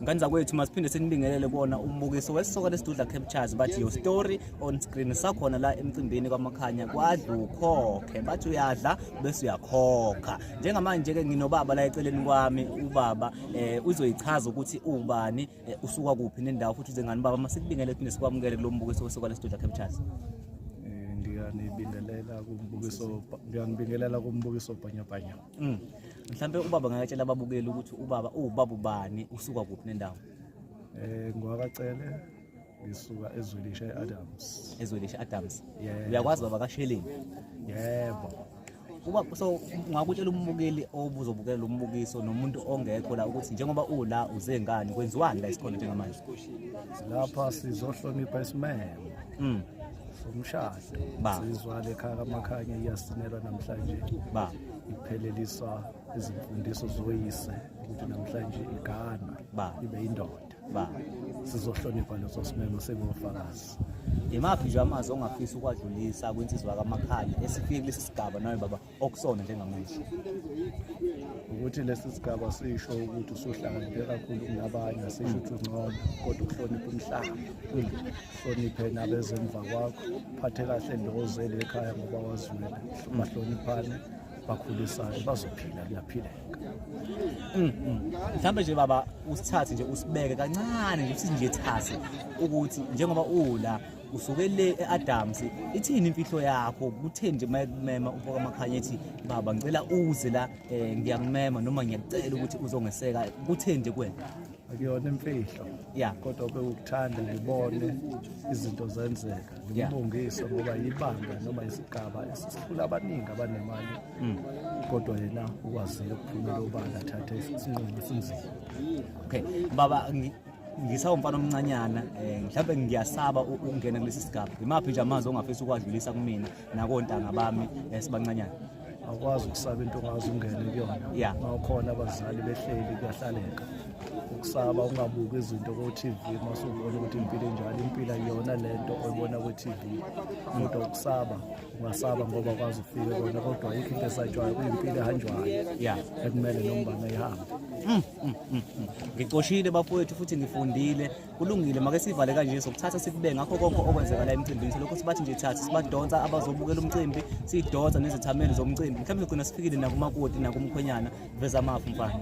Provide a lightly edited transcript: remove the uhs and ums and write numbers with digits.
Ngani zakwethu masiphinde sinibingelele kona umbukiso wesisoka lesidudla captures bathi your story on screen sakhona la emcimbini kwaMakhanya kwadla ukhokhe bathi uyadla bese uyakhokha njengamanje ke nginobaba la eceleni kwami ubaba uzoyichaza ukuthi ubani usuka kuphi nendawo futhi uze ngani baba masikubingelele phinde sikwamukele kulo mbukiso wesoka lesidudla captures. Ngiyanibingelela kumbukiso bhanyabhanya. Mhlambe ubaba ngayatshela ababukeli ukuthi ubaba ubaba ubani usuka kuphi nendawo. Ngwakacele ngisuka eZwelisha eAdams. EZwelisha Adams. Yeah. Uyakwazi baba kaSheleni? Yebo. Ubaba so ngakutshela umbukeli obuzobukela lo mbukiso nomuntu ongekho la ukuthi njengoba ula uze ngani kwenziwani la isikhona njengamanje. Lapha sizohlonipha isimemo. Somshado sizwale ekhaya kaMakhanya iyasinelwa namhlanje iphelelisa izimfundiso zoyise ukuthi namhlanje igana ibe indoda sizohlonipha leso simemo sengofakazi. Imaphi nje amazwi ongafisa ukwadlulisa kwinsizwa kaMakhanya esifike kulesi sigaba nawe baba okusona njengamanje ukuthi lesi sigaba sisho ukuthi usuhlakaniphe kakhulu kunabanye asisho ukuthi ungcono kodwa ukuhlonipha umhlaba uhloniphe nabezemva kwakho phathe kahle ndozele ekhaya ngoba wazwela bahloniphane bakhulisane bazophila kuyaphileka. Mhlambe nje baba usithathe nje usibeke kancane nje sithi nje thasi ukuthi njengoba ula usuke le eAdams ithini imfihlo yakho kutheni nje mayekumema umfoko kaMakhanya ethi baba ngicela uze la ngiyakumema noma ngiyacela ukuthi uzongeseka kutheni nje kwena akuyona imfihlo kodwa bekuthanda ngibone izinto zenzeka ngibongise ngoba yibanga noma isigaba esisikhula abaningi abanemali kodwa yena ukwaziyo ukuphumela ubala athathe isinqumo esinzima. Okay baba ngisawumfana omncanyana mhlawumbe ngiyasaba ukungena kulesi sigaba imaphi nje amazwi ongafisa ukwadlulisa kumina nakontanga bami sibancanyana. Akwazi ukusaba into ongazi ungene kuyona mawukhona abazali behleli kuyahlaleka ukusaba ungabuki izinto ku-TV masubona ukuthi impilo enjalo impilo ayiyona lento oyibona ku-TV kodwa ukusaba ungasaba ngoba kwazi ufike kona kodwa ayikho into esatshwayo kuyimpilo ehanjwayo ekumele nombani eyihambe. Ngiqoshile bafowethu futhi ngifundile kulungile make sivale kanje sokuthatha sikube ngakho konke okwenzeka la emcimbini lokho sibathi nje thatha sibadonsa abazobukela umcimbi sidonsa nezithameli zomcimbi mhlawumbe sigcina sifikile nakumakoti nakumkhwenyana veza amafu mfana.